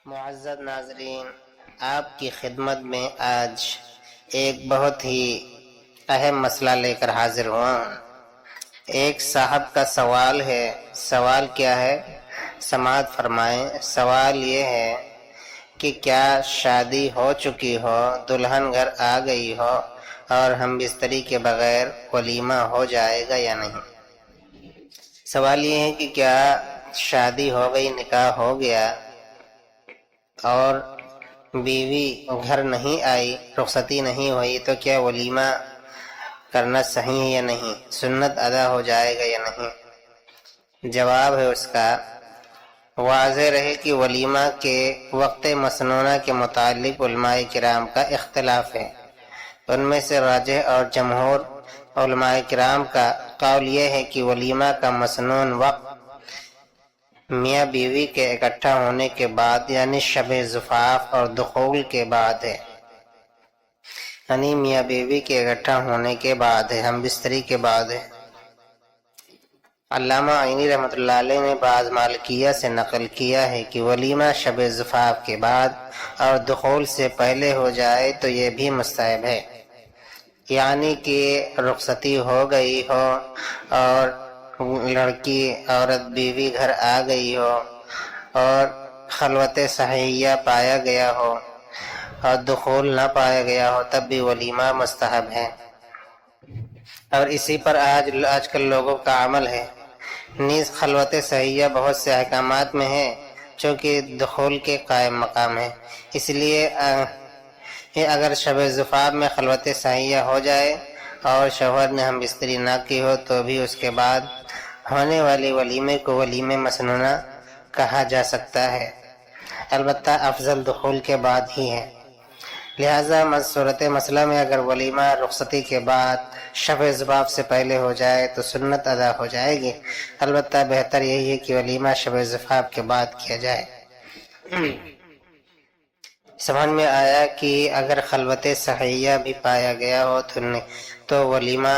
معزز ناظرین، آپ کی خدمت میں آج ایک بہت ہی اہم مسئلہ لے کر حاضر ہوا ہوں۔ ایک صاحب کا سوال ہے۔ سوال کیا ہے؟ سماعت فرمائیں۔ سوال یہ ہے کہ کیا شادی ہو چکی ہو، دلہن گھر آ گئی ہو اور ہم بستری کے بغیر ولیمہ ہو جائے گا یا نہیں؟ سوال یہ ہے کہ کیا شادی ہو گئی، نکاح ہو گیا اور بیوی گھر نہیں آئی، رخصتی نہیں ہوئی، تو کیا ولیمہ کرنا صحیح ہے یا نہیں، سنت ادا ہو جائے گا یا نہیں؟ جواب ہے اس کا، واضح رہے کہ ولیمہ کے وقت مسنونہ کے متعلق علماء کرام کا اختلاف ہے۔ ان میں سے راجح اور جمہور علماء کرام کا قول یہ ہے کہ ولیمہ کا مسنون وقت میاں بیوی کے اکٹھا ہونے کے بعد، یعنی شب زفاف اور دخول کے بعد ہے، یعنی میاں بیوی کے اکٹھا ہونے کے بعد ہے، ہم بستری کے بعد ہے۔ علامہ عینی رحمۃ اللہ علیہ نے بعض مالکیہ سے نقل کیا ہے کہ ولیمہ شب زفاف کے بعد اور دخول سے پہلے ہو جائے تو یہ بھی مستحب ہے، یعنی کہ رخصتی ہو گئی ہو اور لڑکی عورت بیوی گھر آ گئی ہو اور خلوت صحیحیہ پایا گیا ہو اور دخول نہ پایا گیا ہو، تب بھی ولیمہ مستحب ہے۔ اور اسی پر آج کل لوگوں کا عمل ہے۔ نیز خلوت صحیحیہ بہت سے احکامات میں ہے چونکہ دخول کے قائم مقام ہے، اس لیے اگر شب زفاف میں خلوت صحیحیہ ہو جائے اور شوہر نے ہم بستری نہ کی ہو تو بھی اس کے بعد ہونے والے ولیمے کو ولیمہ مسنونہ کہا جا سکتا ہے، البتہ افضل دخول کے بعد ہی ہے۔ لہذا صورت مسئلہ میں اگر ولیمہ رخصتی کے بعد شب زفاف سے پہلے ہو جائے تو سنت ادا ہو جائے گی، البتہ بہتر یہی ہے کہ ولیمہ شب زفاف کے بعد کیا جائے۔ سمجھ میں آیا کہ اگر خلوت صحیحیہ بھی پایا گیا ہو تو ولیمہ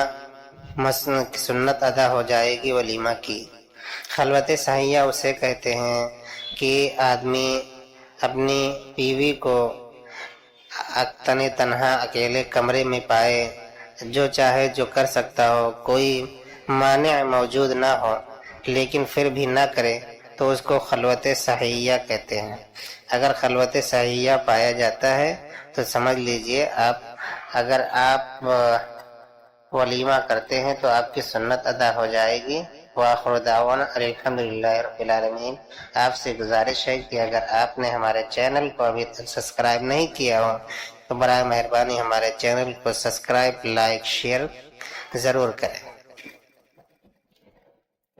سنت ادا ہو جائے گی ولیمہ کی۔ خلوت صحیحیہ اسے کہتے ہیں کہ آدمی اپنی بیوی کو تنہا اکیلے کمرے میں پائے، جو چاہے جو کر سکتا ہو، کوئی مانع موجود نہ ہو، لیکن پھر بھی نہ کرے تو اس کو خلوت صحیحیہ کہتے ہیں۔ اگر خلوت صحیحیہ پایا جاتا ہے تو سمجھ لیجئے اگر آپ ولیمہ کرتے ہیں تو آپ کی سنت ادا ہو جائے گی۔ وآخر دعوانا الحمدللہ رب العالمین۔ آپ سے گزارش ہے کہ اگر آپ نے ہمارے چینل کو ابھی تک سبسکرائب نہیں کیا ہو تو برائے مہربانی ہمارے چینل کو سبسکرائب، لائک، شیئر ضرور کریں۔